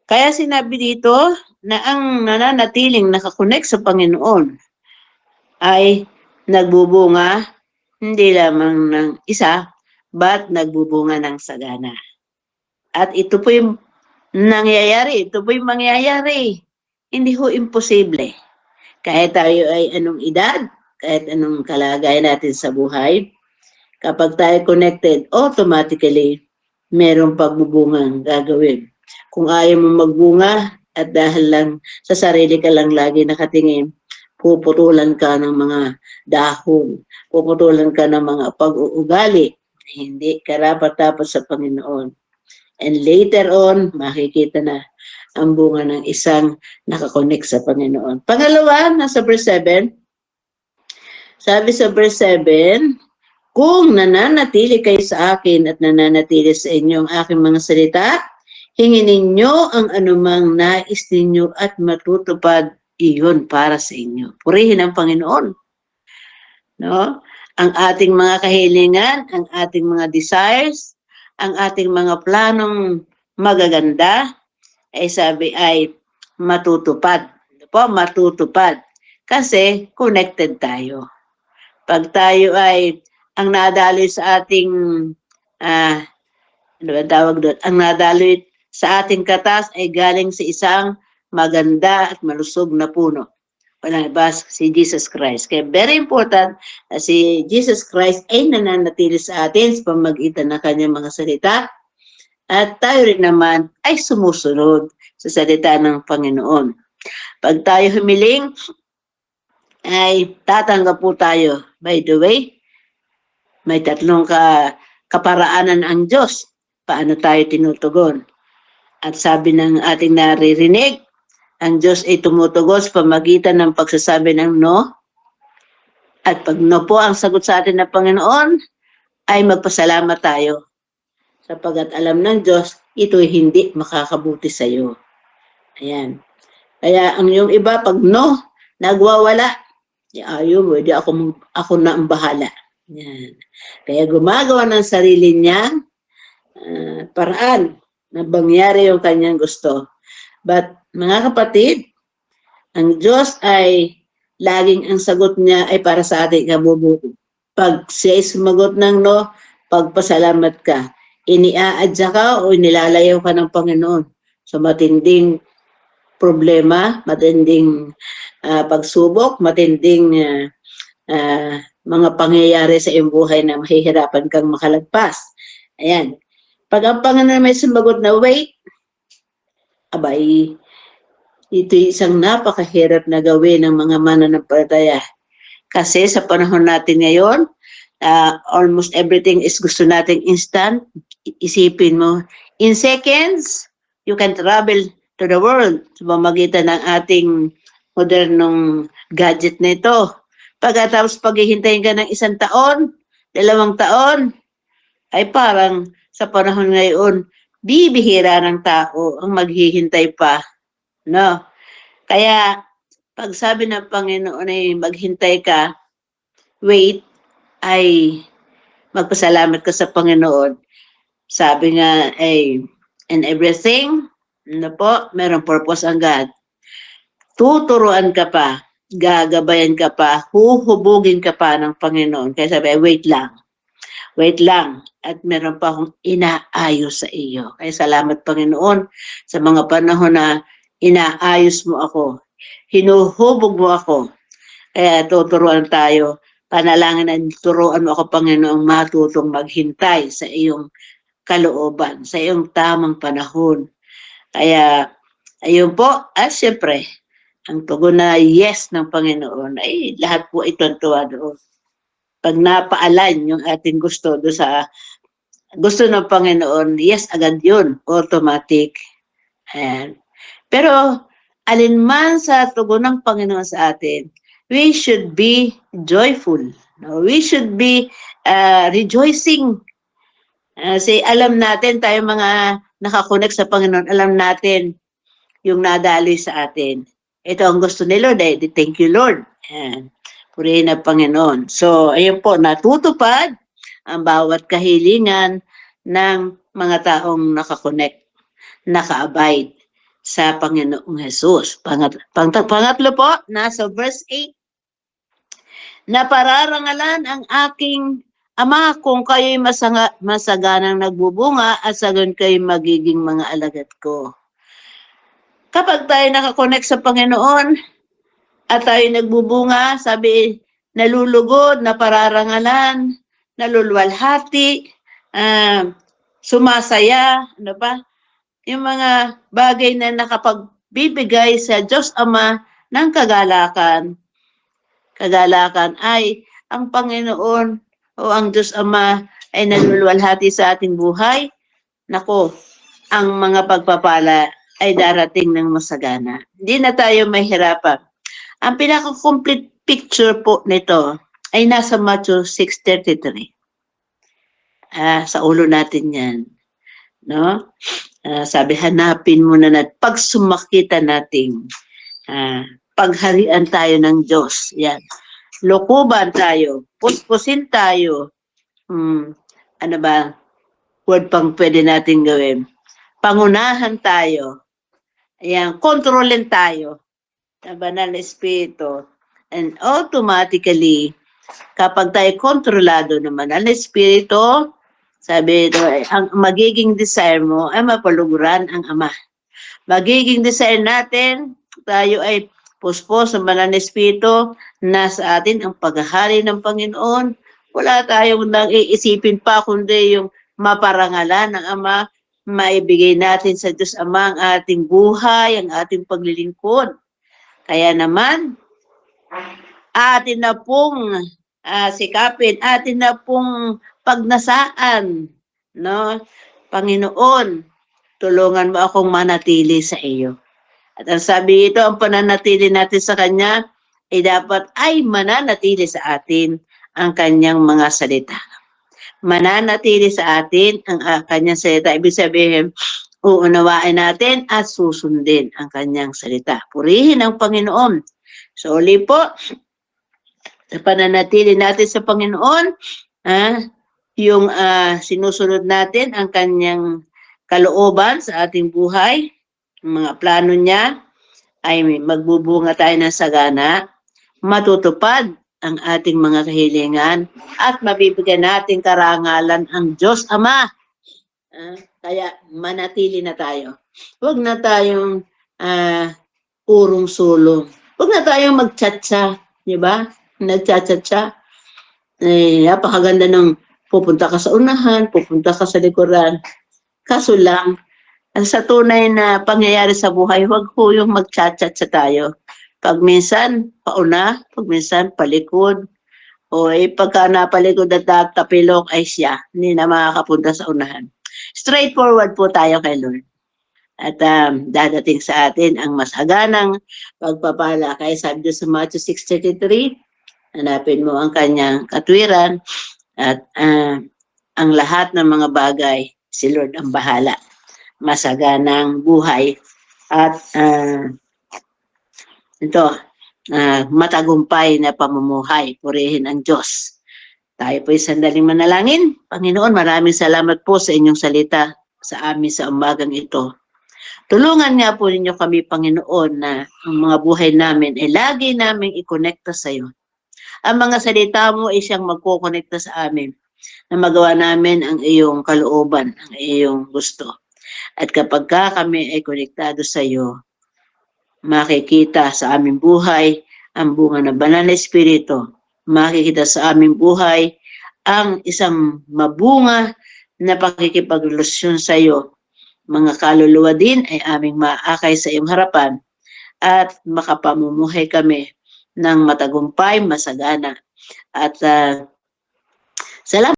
Kaya sinabi dito na ang nananatiling nakakonek sa Panginoon ay nagbubunga hindi lamang ng isa, but nagbubunga ng sagana. At ito po yung nangyayari, ito po yung mangyayari. Hindi ho imposible. Kahit tayo ay anong edad, kahit anong kalagayan natin sa buhay, kapag tayo connected, automatically, merong pagbubungang gagawin. Kung ayaw mo magbunga at dahil lang sa sarili ka lang lagi nakatingin, puputulan ka ng mga dahon, puputulan ka ng mga pag-uugali, hindi karapat-dapat sa Panginoon. And later on, makikita na ang bunga ng isang nakakonek sa Panginoon. Pangalawa, nasa verse 7, sabi sa verse 7, kung nananatili kayo sa akin at nananatili sa inyo ang aking mga salita, hingin ninyo ang anumang nais ninyo at matutupad iyon para sa inyo. Purihin ang Panginoon. No? Ang ating mga kahilingan, ang ating mga desires, ang ating mga planong magaganda, ay sabi ay matutupad. Po, matutupad. Kasi connected tayo. Pag tayo ay ang nadaloy sa ating ano ba tawag doon? Ang nadaloy sa ating katas ay galing sa isang maganda at malusog na puno. Walang iba si Jesus Christ. Kaya very important na si Jesus Christ ay nananatili sa atin sa pamagitan ng kanyang mga salita at tayo rin naman ay sumusunod sa salita ng Panginoon. Pag tayo humiling, ay tatanggap po tayo. By the way, may tatlong kaparaanan ang Diyos. Paano tayo tinutugon? At sabi ng ating naririnig, ang Diyos ay tumutugon sa pamagitan ng pagsasabi ng no. At pag no po ang sagot sa atin ng Panginoon, ay magpasalamat tayo. Sapagat alam ng Diyos, ito'y hindi makakabuti sa iyo. Ayan. Kaya ang yung iba, pag no, nagwawala, ayaw, di ako na ang bahala. Yan. Kaya gumagawa ng sarili niya paraan na bangyari yung kanyang gusto. But mga kapatid, ang Diyos ay laging ang sagot niya ay para sa ating kabubuti. Pag siya sumagot ng no, pagpasalamat ka. Iniaadya ka o inilalayaw ka ng Panginoon sa matinding problema, matinding pagsubok, matinding mga pangyayari sa iyong buhay na mahihirapan kang makalagpas. Ayan. Pag ang Panginoon may sumagot na wait, abay, ito isang napakahirap na gawin ng mga mananampalataya. Kasi sa panahon natin ngayon, almost everything is gusto nating instant. Isipin mo, in seconds, you can travel to the world sa pamamagitan ng ating modernong gadget na ito. Pagkatapos paghihintayin ka ng 1 taon, 2 taon, ay parang sa panahon ngayon, bibihira ng tao ang maghihintay pa. No? Kaya, pag sabi ng Panginoon ay maghintay ka, wait, ay magpasalamat ka sa Panginoon. Sabi nga ay, in everything, ano po, merong purpose ang God. Tuturuan ka pa, gagabayan ka pa, huhubugin ka pa ng Panginoon. Kaya sabi, wait lang, at meron pa akong inaayos sa iyo. Kaya salamat Panginoon sa mga panahon na inaayos mo ako, hinuhubog mo ako. Kaya tuturuan tayo, panalangin na turuan mo ako Panginoon matutong maghintay sa iyong kalooban, sa iyong tamang panahon. Kaya ayun po, at syempre, ang tugon na yes ng Panginoon ay lahat po ito tuwa doon. Pag napaalan yung ating gusto do sa gusto ng Panginoon, yes agad yun, automatic. Ayan. Pero alinman sa tugon ng Panginoon sa atin, we should be joyful. No? We should be rejoicing. Kasi alam natin, tayo mga nakakonek sa Panginoon, alam natin yung nadaloy sa atin. Ito ang gusto ni Lord. Thank you, Lord. Ayan. Purihin ang Panginoon. So, ayun po, natutupad ang bawat kahilingan ng mga taong nakakonek, naka-abide sa Panginoong Jesus. Pangatlo po, nasa verse 8, na pararangalan ang aking Ama kung kayo'y masaganang nagbubunga at sagon kayo'y magiging mga alagad ko. Kapag tayo nakakonect sa Panginoon at tayo nagbubunga, sabi, nalulugod, napararangalan, nalulwalhati, sumasaya, ano ba? Yung mga bagay na nakapagbibigay sa Diyos Ama ng kagalakan. Kagalakan ay ang Panginoon o ang Diyos Ama ay nalulwalhati sa ating buhay. Nako, ang mga pagpapala ay darating ng masagana. Hindi na tayo mahirapan. Ang pinaka-complete picture po nito ay nasa Matthew 6:33. Sa ulo natin yan. No? Sabi, hanapin mo na pag sumakita nating pagharian tayo ng Diyos. Yan. Lokoban tayo. Puspusin tayo. Ano ba? Word pang pwede natin gawin. Pangunahan tayo. Ayan, kontrolin tayo ng Banal na Espiritu. And automatically, kapag tayo kontrolado ng Banal na Espiritu, sabi ito, ang magiging desire mo ay mapaluguran ang Ama. Magiging desire natin, tayo ay puspos ng Banal na Espiritu, nasa atin ang paghahari ng Panginoon. Wala tayong nang iisipin pa kundi yung maparangalan ng Ama, maibigay natin sa Diyos Ama ang ating buhay, ang ating paglilingkod. Kaya naman, atin na pong sikapin, atin na pong pagnasaan, no? Panginoon, tulungan mo akong manatili sa iyo. At ang sabi ito, ang pananatili natin sa Kanya ay dapat ay mananatili sa atin ang Kanyang mga salita. Mananatili sa atin ang Kanyang salita. Ibig sabihin, uunawain natin at susundin ang Kanyang salita. Purihin ang Panginoon. So, uli po, sa pananatili natin sa Panginoon, yung sinusunod natin ang Kanyang kalooban sa ating buhay, mga plano niya, ay magbubunga tayo ng sagana, matutupad ang ating mga kahilingan, at mabibigyan natin karangalan ang Diyos Ama. Kaya manatili na tayo. Huwag na tayong urong-sulong. Huwag na tayong magtsatsa, di ba? Nagtsatsa. Napakaganda ng pupunta ka sa unahan, pupunta ka sa likuran. Kaso lang, sa tunay na pangyayari sa buhay, huwag po yung magtsatsa tayo. Pag minsan, pauna, pag minsan, palikod. O pagka napalikod at tapilok ay siya, hindi na makakapunta sa unahan. Straightforward po tayo kay Lord. At dadating sa atin ang masaganang pagpapala. Kaya sabi doon sa Matthew 6:33, hanapin mo ang kanyang katwiran at ang lahat ng mga bagay, si Lord ang bahala. Masaganang buhay at matagumpay na pamumuhay. Purihin ang Diyos. Tayo po'y sandaling manalangin. Panginoon, maraming salamat po sa inyong salita sa amin sa umagang ito. Tulungan nga po ninyo kami, Panginoon, na ang mga buhay namin ay lagi namin i-connecta sa iyo. Ang mga salita mo ay siyang magkukonekta sa amin na magawa namin ang iyong kalooban, ang iyong gusto. At kapag kami ay konektado sa iyo, makikita sa aming buhay ang bunga ng Banal na Espiritu. Makikita sa aming buhay ang isang mabunga na pakikipagrelasyon sa iyo. Mga kaluluwa din ay aming maakay sa iyong harapan at makapamumuhay kami ng matagumpay, masagana. At salamat